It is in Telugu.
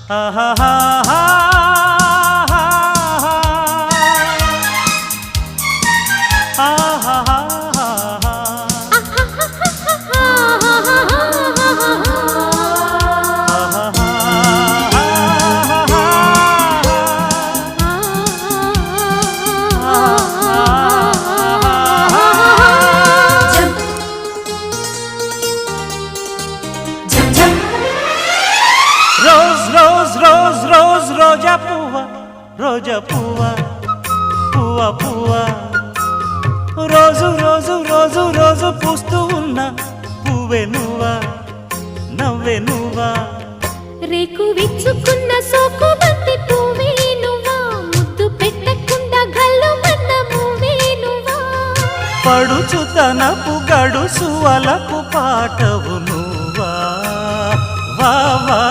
ఆహాహా రోజా పువ్వా రోజా పువ్వా పువ్వా పువ్వా రోజు రోజు రోజు రోజు పూస్తూ ఉన్న పువ్వే నువ్వా నవ్వే నువ్వా రేకు విచ్చుకున్న సోకు బంతి పువ్వే నువ్వా ముద్దు పెట్టకుండా గల్లు మన్న పువ్వే నువ్వా పడుచుతనపు గడుసు అలకు పాటవు నువ్వా వా వా